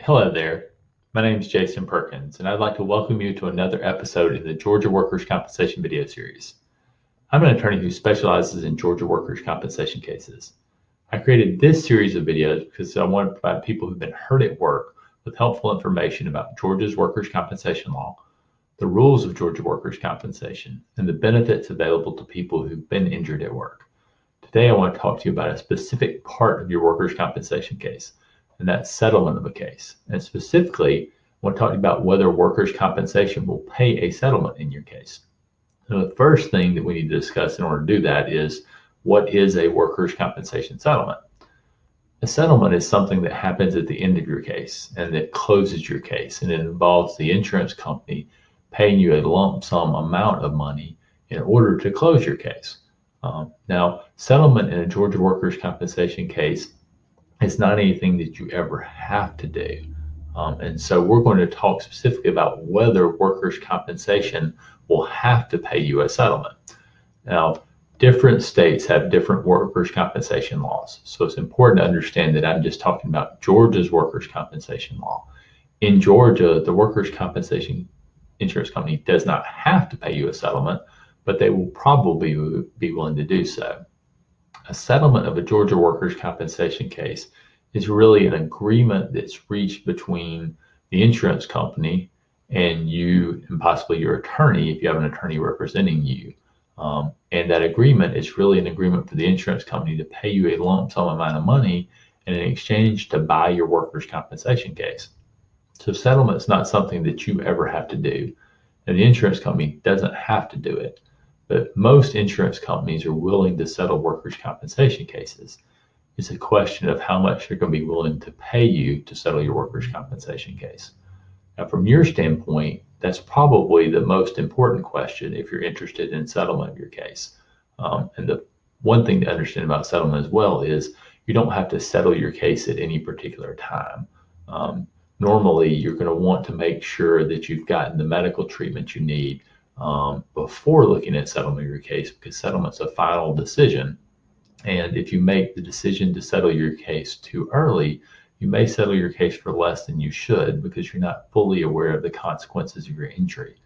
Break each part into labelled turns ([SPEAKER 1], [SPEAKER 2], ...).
[SPEAKER 1] Hello there. My name is Jason Perkins, and I'd like to welcome you to another episode in the Georgia Workers' Compensation video series. I'm an attorney who specializes in Georgia workers' compensation cases. I created this series of videos because I want to provide people who've been hurt at work with helpful information about Georgia's workers' compensation law, the rules of Georgia workers' compensation, and the benefits available to people who've been injured at work. Today, I want to talk to you about a specific part of your workers' compensation case, and that's settlement of a case. And specifically, I want to talk to you about whether workers' compensation will pay a settlement in your case. Now, the first thing that we need to discuss in order to do that is what is a workers' compensation settlement? A settlement is something that happens at the end of your case and that closes your case, and it involves the insurance company paying you a lump sum amount of money in order to close your case. Now, settlement in a Georgia workers' compensation case is not anything that you ever have to do. And so we're going to talk specifically about whether workers' compensation will have to pay you a settlement. Now, different states have different workers' compensation laws. So it's important to understand that I'm just talking about Georgia's workers' compensation law. In Georgia, the workers' compensation insurance company does not have to pay you a settlement, but they will probably be willing to do so. A settlement of a Georgia workers' compensation case is really an agreement that's reached between the insurance company and you, and possibly your attorney if you have an attorney representing you. And that agreement is really an agreement for the insurance company to pay you a lump sum amount of money in exchange to buy your workers' compensation case. So settlement is not something that you ever have to do, and the insurance company doesn't have to do it. But most insurance companies are willing to settle workers' compensation cases. It's a question of how much they're going to be willing to pay you to settle your workers' compensation case. Now, from your standpoint, that's probably the most important question if you're interested in settlement of your case. And the one thing to understand about settlement as well is you don't have to settle your case at any particular time. Normally, you're going to want to make sure that you've gotten the medical treatment you need before looking at settlement of your case, because settlement's a final decision. And if you make the decision to settle your case too early, you may settle your case for less than you should because you're not fully aware of the consequences of your injury.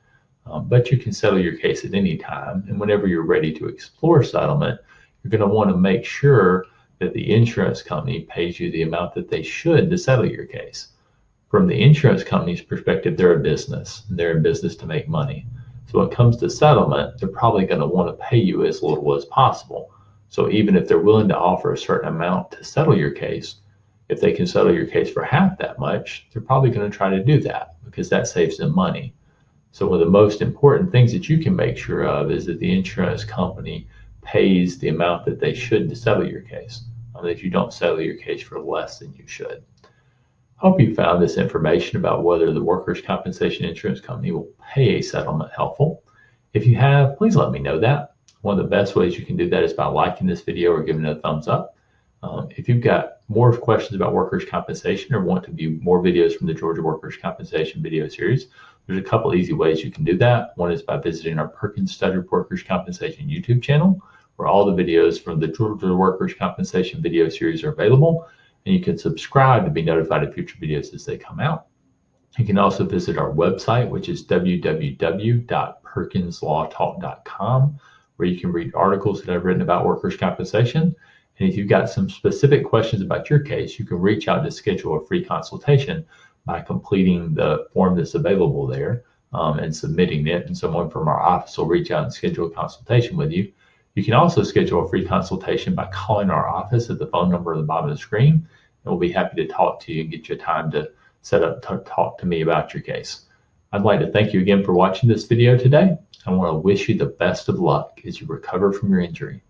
[SPEAKER 1] But you can settle your case at any time. And whenever you're ready to explore settlement, you're going to want to make sure that the insurance company pays you the amount that they should to settle your case. From the insurance company's perspective, they're a business, and they're in business to make money. So when it comes to settlement, they're probably going to want to pay you as little as possible. So even if they're willing to offer a certain amount to settle your case, if they can settle your case for half that much, they're probably going to try to do that because that saves them money. So one of the most important things that you can make sure of is that the insurance company pays the amount that they should to settle your case, that you don't settle your case for less than you should. Hope you found this information about whether the workers' compensation insurance company will pay a settlement helpful. If you have, please let me know that. One of the best ways you can do that is by liking this video or giving it a thumbs up. If you've got more questions about workers' compensation or want to view more videos from the Georgia Workers' Compensation video series, there's a couple easy ways you can do that. One is by visiting our Perkins Studdard Workers' Compensation YouTube channel, where all the videos from the Georgia Workers' Compensation video series are available. And you can subscribe to be notified of future videos as they come out. You can also visit our website, which is www.perkinslawtalk.com, where you can read articles that I've written about workers' compensation. And if you've got some specific questions about your case, you can reach out to schedule a free consultation by completing the form that's available there and submitting it. And someone from our office will reach out and schedule a consultation with you. You can also schedule a free consultation by calling our office at the phone number at the bottom of the screen, and we'll be happy to talk to you and get you a time to set up to talk to me about your case. I'd like to thank you again for watching this video today. I want to wish you the best of luck as you recover from your injury.